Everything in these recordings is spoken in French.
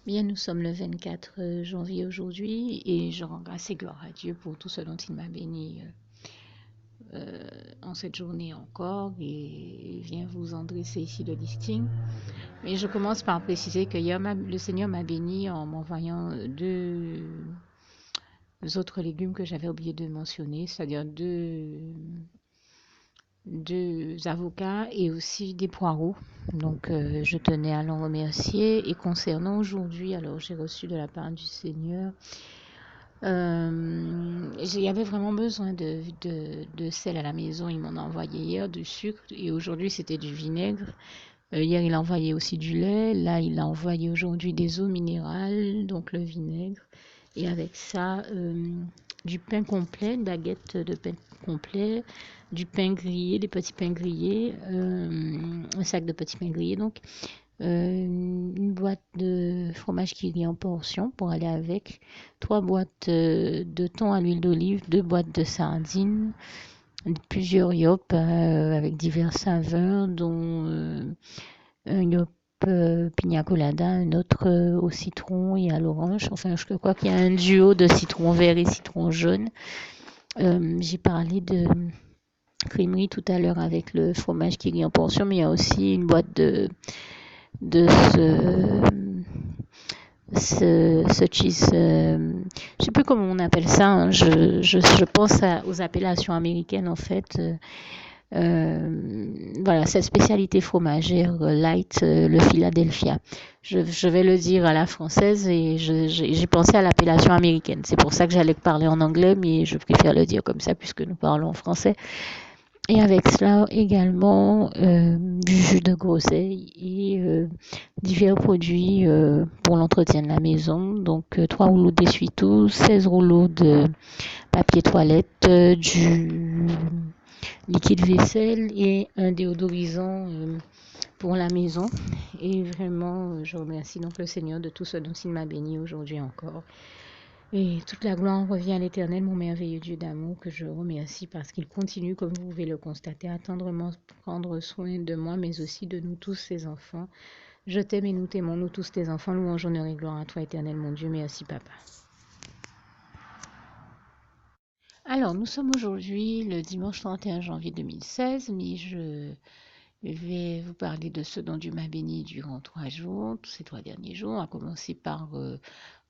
Bien, nous sommes le 24 janvier aujourd'hui et je rends grâce et gloire à Dieu pour tout ce dont il m'a béni en cette journée encore et viens vous en dresser ici le listing. Mais je commence par préciser que hier, le Seigneur m'a béni en m'envoyant deux autres légumes que j'avais oublié de mentionner, c'est-à-dire deux avocats et aussi des poireaux. Donc, je tenais à l'en remercier. Et concernant aujourd'hui, alors j'ai reçu de la part du Seigneur. J'avais vraiment besoin de sel à la maison. Il m'en a envoyé hier, du sucre, et aujourd'hui c'était du vinaigre. Hier il a envoyé aussi du lait. Là il a envoyé aujourd'hui des eaux minérales, donc le vinaigre. Et avec ça, du pain complet, une baguette de pain complet, du pain grillé, des petits pains grillés, un sac de petits pains grillés donc. Une boîte de fromage qui rit en portions pour aller avec, 3 boîtes de thon à l'huile d'olive, 2 boîtes de sardines, plusieurs yop avec diverses saveurs, dont un yop pina colada, un autre au citron et à l'orange. Enfin, je crois qu'il y a un duo de citron vert et citron jaune. J'ai parlé de crémerie tout à l'heure avec le fromage qui rit en portions, mais il y a aussi une boîte de ce cheese, je sais plus comment on appelle ça, hein. Je pense aux appellations américaines en fait. Voilà, cette spécialité fromagère light, le Philadelphia. Je vais le dire à la française et j'ai pensé à l'appellation américaine. C'est pour ça que j'allais parler en anglais, mais je préfère le dire comme ça puisque nous parlons en français. Et avec cela également du jus de groseille et divers produits pour l'entretien de la maison. Donc 3 rouleaux d'essuie-tout, 16 rouleaux de papier toilette, du liquide vaisselle et un déodorisant pour la maison. Et vraiment, je remercie donc le Seigneur de tout ce dont il m'a béni aujourd'hui encore. Et toute la gloire revient à l'Éternel, mon merveilleux Dieu d'amour, que je remercie parce qu'il continue, comme vous pouvez le constater, à tendrement prendre soin de moi, mais aussi de nous tous, ses enfants. Je t'aime et nous t'aimons, nous tous tes enfants. Louange, honneur et gloire à toi, Éternel, mon Dieu. Merci, Papa. Alors, nous sommes aujourd'hui le dimanche 31 janvier 2016, mais je vais vous parler de ce dont Dieu m'a béni durant 3 jours, ces 3 derniers jours, à commencer par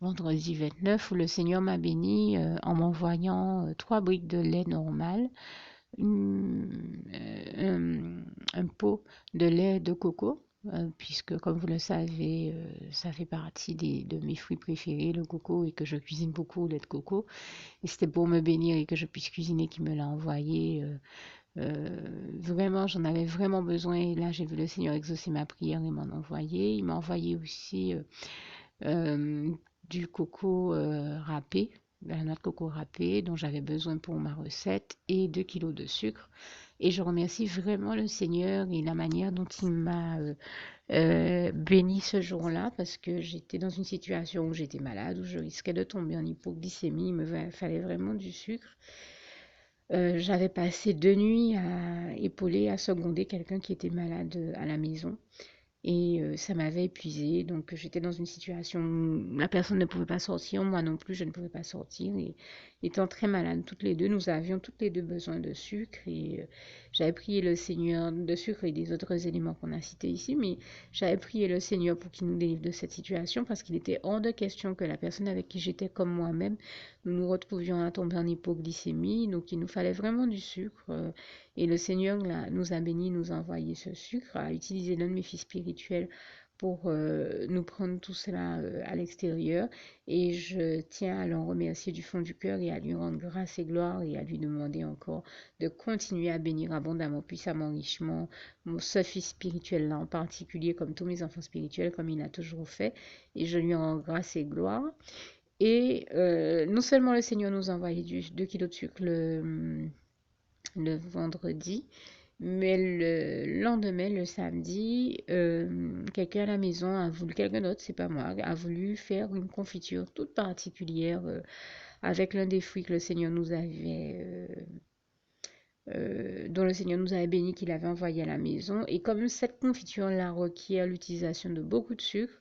vendredi 29, où le Seigneur m'a béni en m'envoyant 3 briques de lait normal, un pot de lait de coco, puisque comme vous le savez, ça fait partie de mes fruits préférés, le coco, et que je cuisine beaucoup au lait de coco. Et c'était pour me bénir et que je puisse cuisiner qu'il me l'a envoyé. Vraiment, j'en avais vraiment besoin. Et là, j'ai vu le Seigneur exaucer ma prière et m'en envoyer. Il m'a envoyé aussi euh, du coco râpé, de la noix de coco râpée dont j'avais besoin pour ma recette et 2 kilos de sucre. Et je remercie vraiment le Seigneur et la manière dont il m'a béni ce jour-là parce que j'étais dans une situation où j'étais malade, où je risquais de tomber en hypoglycémie. Il me fallait vraiment du sucre. J'avais passé 2 nuits à épauler, à seconder quelqu'un qui était malade à la maison. Et ça m'avait épuisée. Donc j'étais dans une situation où la personne ne pouvait pas sortir, moi non plus, je ne pouvais pas sortir. Et étant très malade toutes les deux, nous avions toutes les deux besoin de sucre. Et j'avais prié le Seigneur de sucre et des autres éléments qu'on a cités ici. Mais j'avais prié le Seigneur pour qu'il nous délivre de cette situation parce qu'il était hors de question que la personne avec qui j'étais comme moi-même, nous nous retrouvions à tomber en hypoglycémie. Donc il nous fallait vraiment du sucre. Et le Seigneur nous a bénis, nous a envoyé ce sucre, a utilisé l'un de mes fils spirituels pour nous prendre tout cela à l'extérieur. Et je tiens à l'en remercier du fond du cœur et à lui rendre grâce et gloire et à lui demander encore de continuer à bénir abondamment, puissamment, richement ce fils spirituel-là en particulier, comme tous mes enfants spirituels, comme il a toujours fait. Et je lui rends grâce et gloire. Et non seulement le Seigneur nous a envoyé 2 kilos de sucre le vendredi, mais le lendemain, le samedi, quelqu'un à la maison a voulu, quelqu'un d'autre, c'est pas moi, a voulu faire une confiture toute particulière avec l'un des fruits que le Seigneur nous avait dont le Seigneur nous avait béni, qu'il avait envoyé à la maison. Et comme cette confiture-là requiert l'utilisation de beaucoup de sucre,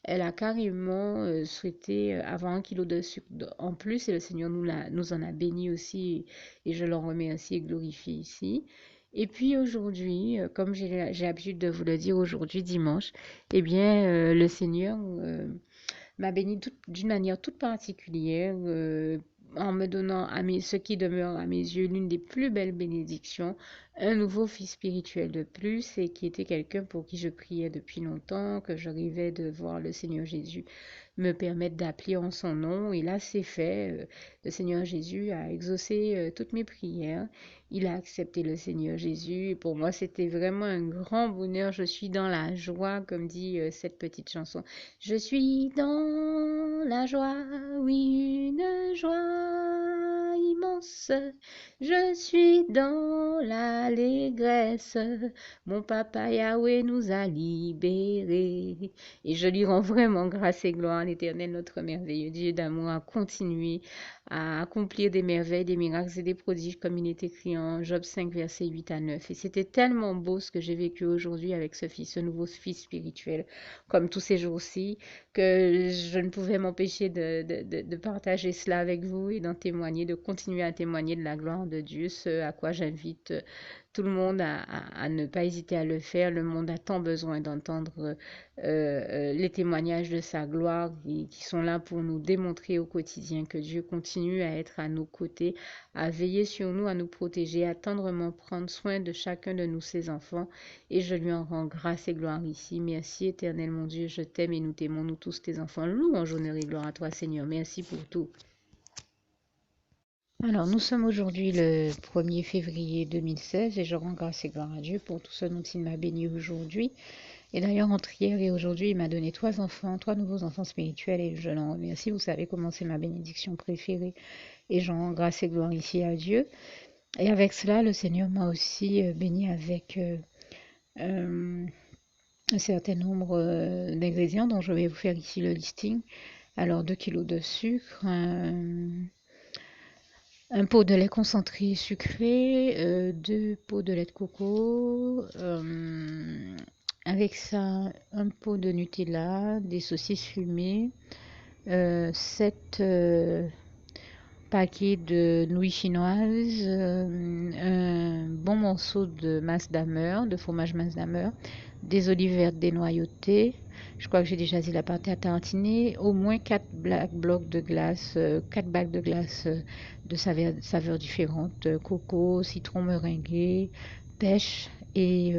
elle a carrément souhaité avoir 1 kilo de sucre en plus et le Seigneur nous en a béni aussi et je l'en remercie et glorifie ici. Et puis aujourd'hui, comme j'ai l'habitude de vous le dire aujourd'hui dimanche, eh bien le Seigneur m'a béni d'une manière toute particulière en me donnant ce qui demeure à mes yeux l'une des plus belles bénédictions, un nouveau fils spirituel de plus et qui était quelqu'un pour qui je priais depuis longtemps, que je rêvais de voir le Seigneur Jésus me permettre d'appeler en son nom. Et là, c'est fait. Le Seigneur Jésus a exaucé toutes mes prières. Il a accepté le Seigneur Jésus. Et pour moi, c'était vraiment un grand bonheur. Je suis dans la joie, comme dit cette petite chanson. Je suis dans la joie, oui, une joie immense. Je suis dans l'allégresse. Mon papa Yahweh nous a libérés. Et je lui rends vraiment grâce et gloire à l'Éternel, notre merveilleux Dieu d'amour, à continuer à accomplir des merveilles, des miracles et des prodiges, comme il est écrit en Job 5, versets 8 à 9. Et c'était tellement beau ce que j'ai vécu aujourd'hui avec ce fils, ce nouveau fils spirituel, comme tous ces jours-ci, que je ne pouvais m'empêcher de partager cela avec vous et d'en témoigner, de continuer à témoigner de la gloire de Dieu, ce à quoi j'invite tout le monde à ne pas hésiter à le faire. Le monde a tant besoin d'entendre les témoignages de sa gloire qui sont là pour nous démontrer au quotidien que Dieu continue à être à nos côtés, à veiller sur nous, à nous protéger, à tendrement prendre soin de chacun de nous, ses enfants. Et je lui en rends grâce et gloire ici. Merci éternel mon Dieu, je t'aime et nous t'aimons, nous tous tes enfants. Louange, honneur et gloire à toi Seigneur. Merci pour tout. Alors, nous sommes aujourd'hui le 1er février 2016 et je rends grâce et gloire à Dieu pour tout ce dont il m'a béni aujourd'hui. Et d'ailleurs, entre hier et aujourd'hui, il m'a donné 3 enfants, 3 nouveaux enfants spirituels et je l'en remercie. Vous savez comment c'est ma bénédiction préférée et je rends grâce et gloire ici à Dieu. Et avec cela, le Seigneur m'a aussi béni avec un certain nombre d'ingrédients dont je vais vous faire ici le listing. Alors, 2 kilos de sucre, un pot de lait concentré sucré, 2 pots de lait de coco, avec ça un pot de Nutella, des saucisses fumées, 7 paquets de nouilles chinoises, un bon morceau de masse d'ameur, de fromage masse d'ameur, des olives vertes dénoyautées. Je crois que j'ai déjà dit la pâte à tartiner, au moins 4 blocs de glace, 4 bacs de glace de saveurs différentes, coco, citron meringué, pêche et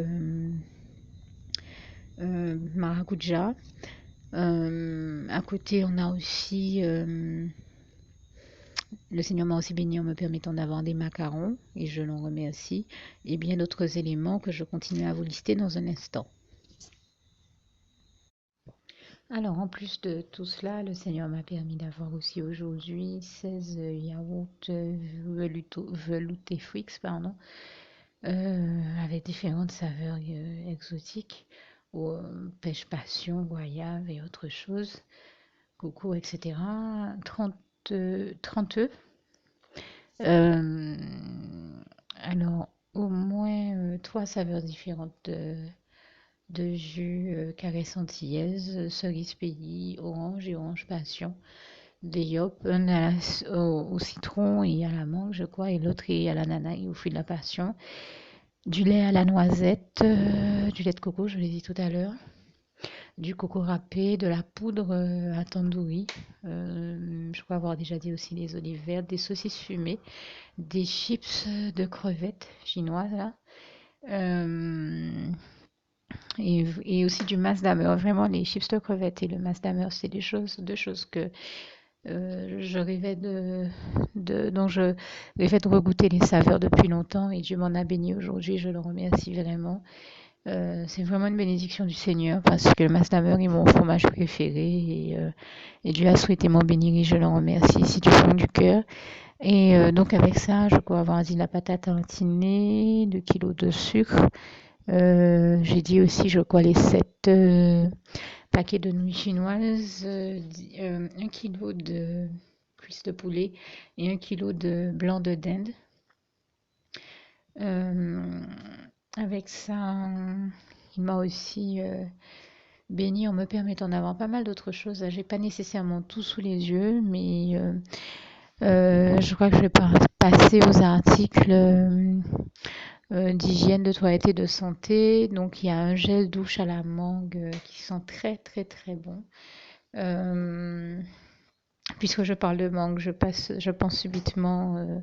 maracuja. À côté, on a aussi le Seigneur m'a aussi béni en me permettant d'avoir des macarons et je l'en remercie et bien d'autres éléments que je continue à vous lister dans un instant. Alors en plus de tout cela, le Seigneur m'a permis d'avoir aussi aujourd'hui 16 yaourts veloutés Frix, pardon, avec différentes saveurs exotiques, pêche passion, goyave et autres choses, coco, etc. 30 œufs. Alors, au moins 3 saveurs différentes de jus caresse antillaise, cerise pays, orange et orange passion. Des yop, un au citron et à la mangue, je crois, et l'autre est à l'ananas et au fruit de la passion. Du lait à la noisette, du lait de coco, je l'ai dit tout à l'heure. Du coco râpé, de la poudre à tandoori. Je crois avoir déjà dit aussi les olives vertes, des saucisses fumées, des chips de crevettes chinoises là. Et aussi du masdammer. Vraiment, les chips de crevettes et le masdammer, c'est deux choses que je rêvais dont je rêvais de regoûter les saveurs depuis longtemps et Dieu m'en a béni aujourd'hui. Je le remercie vraiment. C'est vraiment une bénédiction du Seigneur parce que le masdammer est mon fromage préféré et Dieu a souhaité m'en bénir et je le remercie ici du fond du cœur. Et donc avec ça, je crois avoir dit la patate à tartiner, 2 kilos de sucre. J'ai dit aussi, je crois, les 7 paquets de nouilles chinoises, 1 kilo de cuisses de poulet et 1 kilo de blanc de dinde. Avec ça, il m'a aussi bénie en me permettant d'avoir pas mal d'autres choses. Là, j'ai pas nécessairement tout sous les yeux, mais je crois que je vais passer aux articles d'hygiène, de toilette et de santé. Donc, il y a un gel douche à la mangue qui sent très, très, très bon. Euh, Puisque je parle de mangue, je pense subitement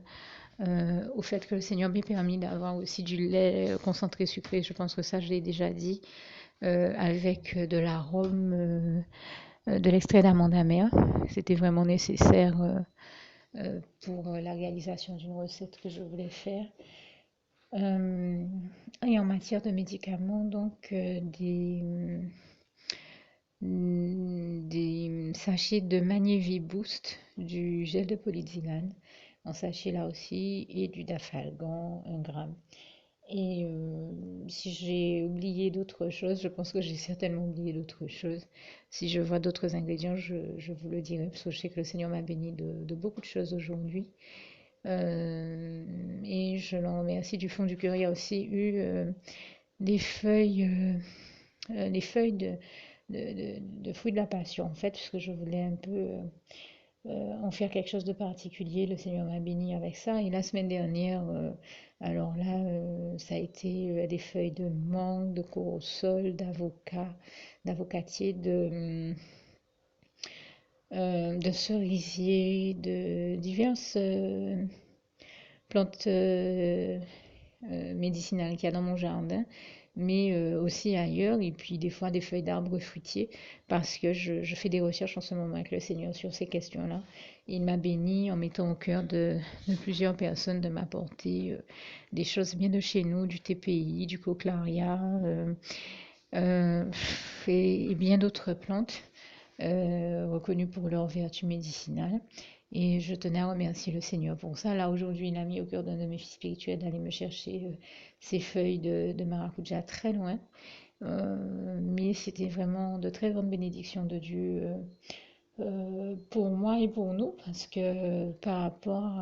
au fait que le Seigneur m'ait permis d'avoir aussi du lait concentré sucré. Je pense que ça, je l'ai déjà dit, avec de l'arôme, de l'extrait d'amande amère. C'était vraiment nécessaire pour la réalisation d'une recette que je voulais faire. Euh, et en matière de médicaments, donc des sachets de Magnévi Boost, du gel de polyxylane, en sachet là aussi, et du Dafalgan, 1 gramme. Et si j'ai oublié d'autres choses, je pense que j'ai certainement oublié d'autres choses. Si je vois d'autres ingrédients, je vous le dirai, parce que je sais que le Seigneur m'a béni de beaucoup de choses aujourd'hui. Et je l'en remercie du fond du cœur. Il y a aussi eu des feuilles, les feuilles de fruits de la passion, en fait, puisque je voulais un peu en faire quelque chose de particulier. Le Seigneur m'a béni avec ça. Et la semaine dernière, alors là, ça a été des feuilles de mangue, de corosol, d'avocat, d'avocatier, de cerisier, de diverses plantes médicinales qu'il y a dans mon jardin, mais aussi ailleurs, et puis des fois des feuilles d'arbres fruitiers, parce que je fais des recherches en ce moment avec le Seigneur sur ces questions-là. Il m'a béni en mettant au cœur de plusieurs personnes de m'apporter des choses bien de chez nous, du TPI, du cochlearia, euh, et bien d'autres plantes reconnues pour leurs vertus médicinales. Et je tenais à remercier le Seigneur pour ça. Là, aujourd'hui, il a mis au cœur d'un de mes fils spirituels d'aller me chercher ces feuilles de maracuja très loin. Mais c'était vraiment de très grandes bénédictions de Dieu pour moi et pour nous, parce que par rapport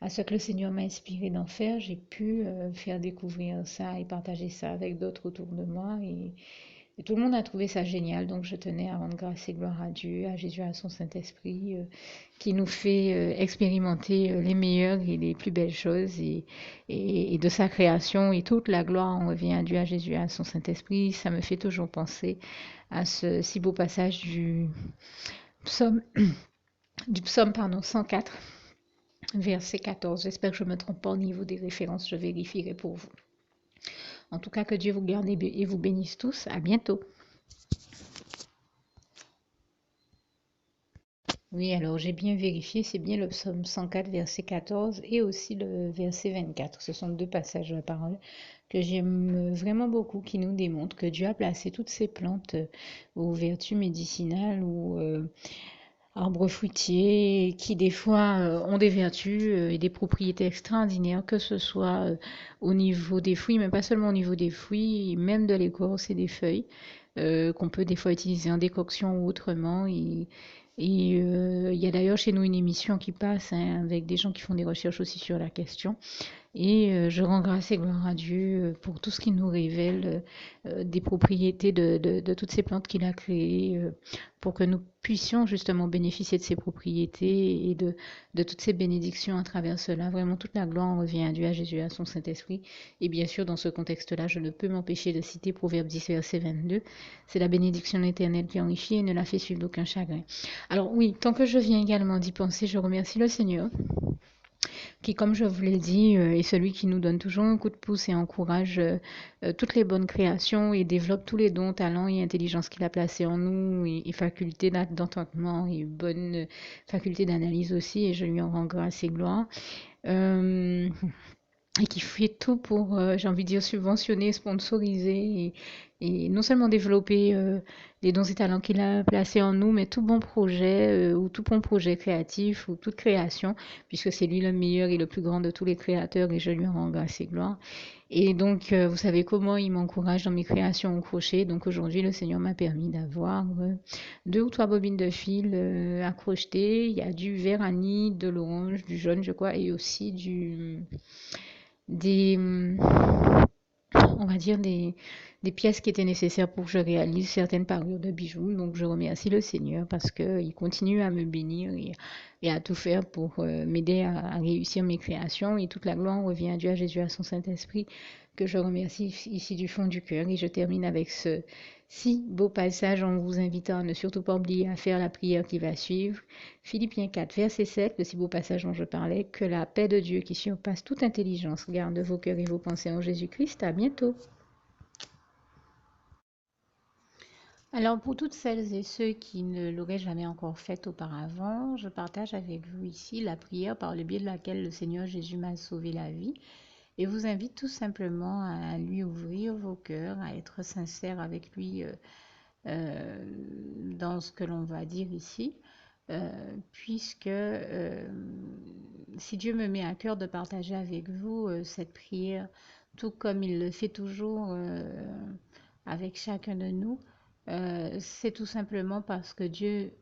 à ce que le Seigneur m'a inspiré d'en faire, j'ai pu faire découvrir ça et partager ça avec d'autres autour de moi. Et tout le monde a trouvé ça génial, donc je tenais à rendre grâce et gloire à Dieu, à Jésus, à son Saint-Esprit, qui nous fait expérimenter les meilleures et les plus belles choses et de sa création. Et toute la gloire en revient à Dieu, à Jésus, à son Saint-Esprit. Ça me fait toujours penser à ce si beau passage psaume, du psaume 104, verset 14. J'espère que je ne me trompe pas au niveau des références, je vérifierai pour vous. En tout cas, que Dieu vous garde et vous bénisse tous. À bientôt. Oui, alors j'ai bien vérifié, c'est bien le psaume 104, verset 14 et aussi le verset 24. Ce sont deux passages de la parole que j'aime vraiment beaucoup, qui nous démontrent que Dieu a placé toutes ces plantes aux vertus médicinales ou arbres fruitiers qui des fois ont des vertus et des propriétés extraordinaires, que ce soit au niveau des fruits, mais pas seulement au niveau des fruits, même de l'écorce et des feuilles, qu'on peut des fois utiliser en décoction ou autrement. Et il y a d'ailleurs chez nous une émission qui passe hein, avec des gens qui font des recherches aussi sur la question. Et je rends grâce et gloire à Dieu pour tout ce qu'il nous révèle des propriétés de toutes ces plantes qu'il a créées pour que nous puissions justement bénéficier de ces propriétés et de toutes ces bénédictions à travers cela. Vraiment, toute la gloire en revient à Dieu, à Jésus, à son Saint-Esprit. Et bien sûr, dans ce contexte-là, je ne peux m'empêcher de citer Proverbe 10, verset 22. C'est la bénédiction éternelle qui enrichit et ne la fait suivre d'aucun chagrin. Alors oui, tant que je viens également d'y penser, je remercie le Seigneur qui, comme je vous l'ai dit, est celui qui nous donne toujours un coup de pouce et encourage toutes les bonnes créations et développe tous les dons, talents et intelligences qu'il a placés en nous et facultés d'entendement et bonnes facultés d'analyse aussi. Et je lui en rends grâce et gloire. Euh, et qui fait tout pour, j'ai envie de dire, subventionner, sponsoriser et non seulement développer les dons et talents qu'il a placés en nous, mais tout bon projet ou tout bon projet créatif ou toute création, puisque c'est lui le meilleur et le plus grand de tous les créateurs et je lui en rends grâce et gloire. Et donc, vous savez comment il m'encourage dans mes créations au crochet. Donc aujourd'hui, le Seigneur m'a permis d'avoir 2 ou 3 bobines de fil à crocheter. Il y a du vert anis, de l'orange, du jaune, je crois, et aussi des on va dire, des pièces qui étaient nécessaires pour que je réalise certaines parures de bijoux. Donc, je remercie le Seigneur parce qu'il continue à me bénir et à tout faire pour m'aider à réussir mes créations. Et toute la gloire revient à Dieu, à Jésus, à son Saint-Esprit, que je remercie ici du fond du cœur. Et je termine avec ce si beau passage en vous invitant à ne surtout pas oublier à faire la prière qui va suivre. Philippiens 4, verset 7, le si beau passage dont je parlais, que la paix de Dieu qui surpasse toute intelligence garde vos cœurs et vos pensées en Jésus-Christ. À bientôt. Alors pour toutes celles et ceux qui ne l'auraient jamais encore fait auparavant, je partage avec vous ici la prière par le biais de laquelle le Seigneur Jésus m'a sauvé la vie et vous invite tout simplement à lui ouvrir vos cœurs, à être sincère avec lui dans ce que l'on va dire ici, puisque si Dieu me met à cœur de partager avec vous cette prière, tout comme il le fait toujours avec chacun de nous, c'est tout simplement parce que Dieu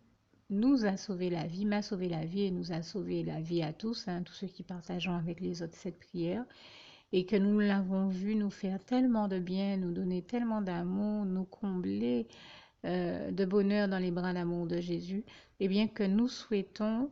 nous a sauvé la vie, m'a sauvé la vie et nous a sauvé la vie à tous, tous ceux qui partageons avec les autres cette prière, et que nous l'avons vu nous faire tellement de bien, nous donner tellement d'amour, nous combler de bonheur dans les bras d'amour de Jésus, et bien que nous souhaitons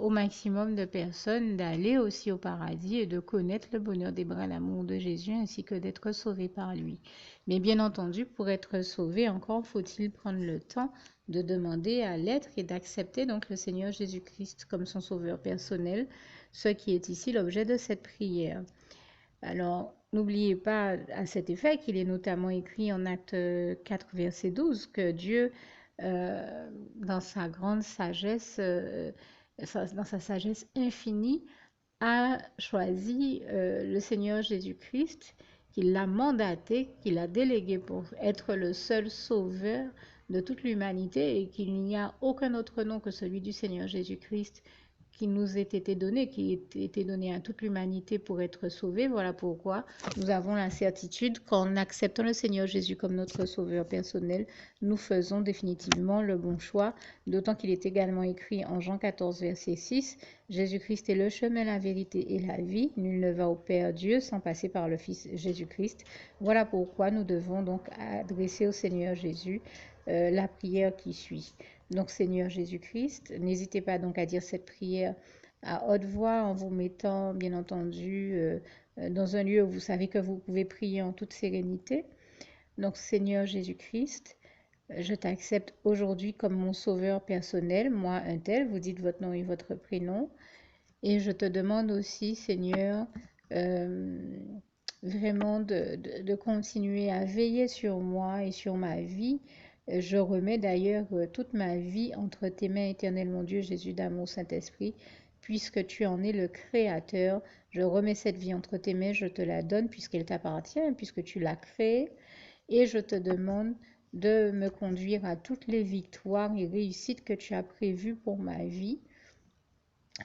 au maximum de personnes d'aller aussi au paradis et de connaître le bonheur des bras d'amour de Jésus ainsi que d'être sauvés par lui. Mais bien entendu, pour être sauvé, encore faut-il prendre le temps de demander à l'être et d'accepter donc le Seigneur Jésus-Christ comme son sauveur personnel, ce qui est ici l'objet de cette prière. Alors, n'oubliez pas à cet effet qu'il est notamment écrit en Acte 4, verset 12, que Dieu, dans sa grande sagesse, dans sa sagesse infinie, a choisi le Seigneur Jésus-Christ, qu'il l'a mandaté, qu'il a délégué pour être le seul sauveur de toute l'humanité et qu'il n'y a aucun autre nom que celui du Seigneur Jésus-Christ qui nous ait été donné, qui ait été donné à toute l'humanité pour être sauvé. Voilà pourquoi nous avons la certitude qu'en acceptant le Seigneur Jésus comme notre sauveur personnel, nous faisons définitivement le bon choix, d'autant qu'il est également écrit en Jean 14, verset 6, Jésus-Christ est le chemin, la vérité et la vie. Nul ne va au Père Dieu sans passer par le Fils Jésus-Christ. Voilà pourquoi nous devons donc adresser au Seigneur Jésus la prière qui suit. Donc Seigneur Jésus-Christ, n'hésitez pas donc à dire cette prière à haute voix en vous mettant bien entendu dans un lieu où vous savez que vous pouvez prier en toute sérénité. Donc Seigneur Jésus-Christ, je t'accepte aujourd'hui comme mon sauveur personnel, moi un tel, vous dites votre nom et votre prénom. Et je te demande aussi, Seigneur, vraiment de continuer à veiller sur moi et sur ma vie. Je remets d'ailleurs toute ma vie entre tes mains, éternel mon Dieu, Jésus d'amour, Saint-Esprit, puisque tu en es le Créateur. Je remets cette vie entre tes mains, je te la donne puisqu'elle t'appartient, puisque tu l'as créée. Et je te demande de me conduire à toutes les victoires et réussites que tu as prévues pour ma vie.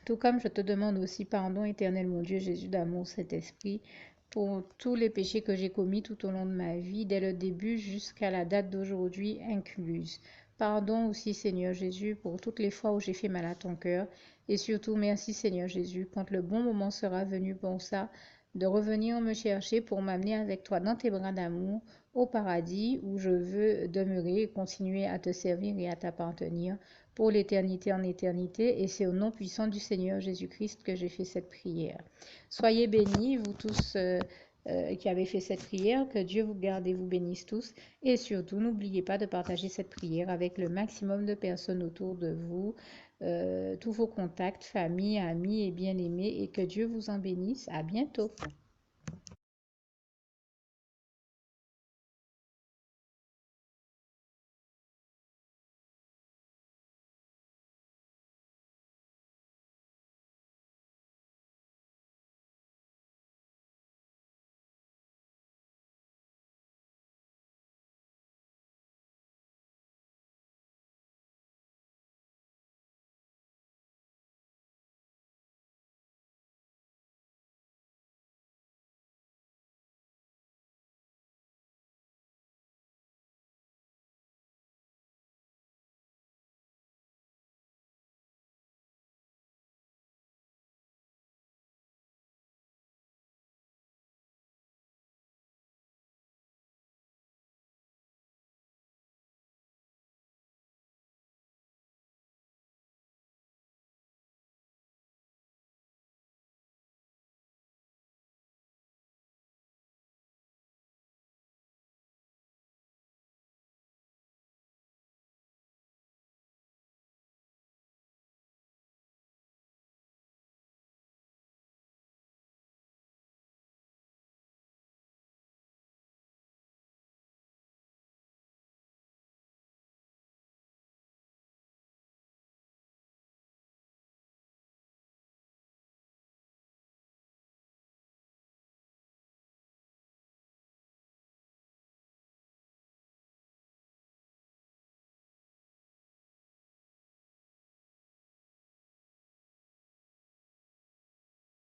Tout comme je te demande aussi pardon, éternel mon Dieu, Jésus d'amour, Saint-Esprit, pour tous les péchés que j'ai commis tout au long de ma vie, dès le début jusqu'à la date d'aujourd'hui incluse. Pardon aussi, Seigneur Jésus, pour toutes les fois où j'ai fait mal à ton cœur. Et surtout, merci, Seigneur Jésus, quand le bon moment sera venu pour ça, de revenir me chercher pour m'amener avec toi dans tes bras d'amour au paradis où je veux demeurer et continuer à te servir et à t'appartenir pour l'éternité en éternité. Et c'est au nom puissant du Seigneur Jésus-Christ que j'ai fait cette prière. Soyez bénis, vous tous qui avez fait cette prière, que Dieu vous garde et vous bénisse tous. Et surtout, n'oubliez pas de partager cette prière avec le maximum de personnes autour de vous, tous vos contacts, famille, amis et bien-aimés, et que Dieu vous en bénisse. À bientôt.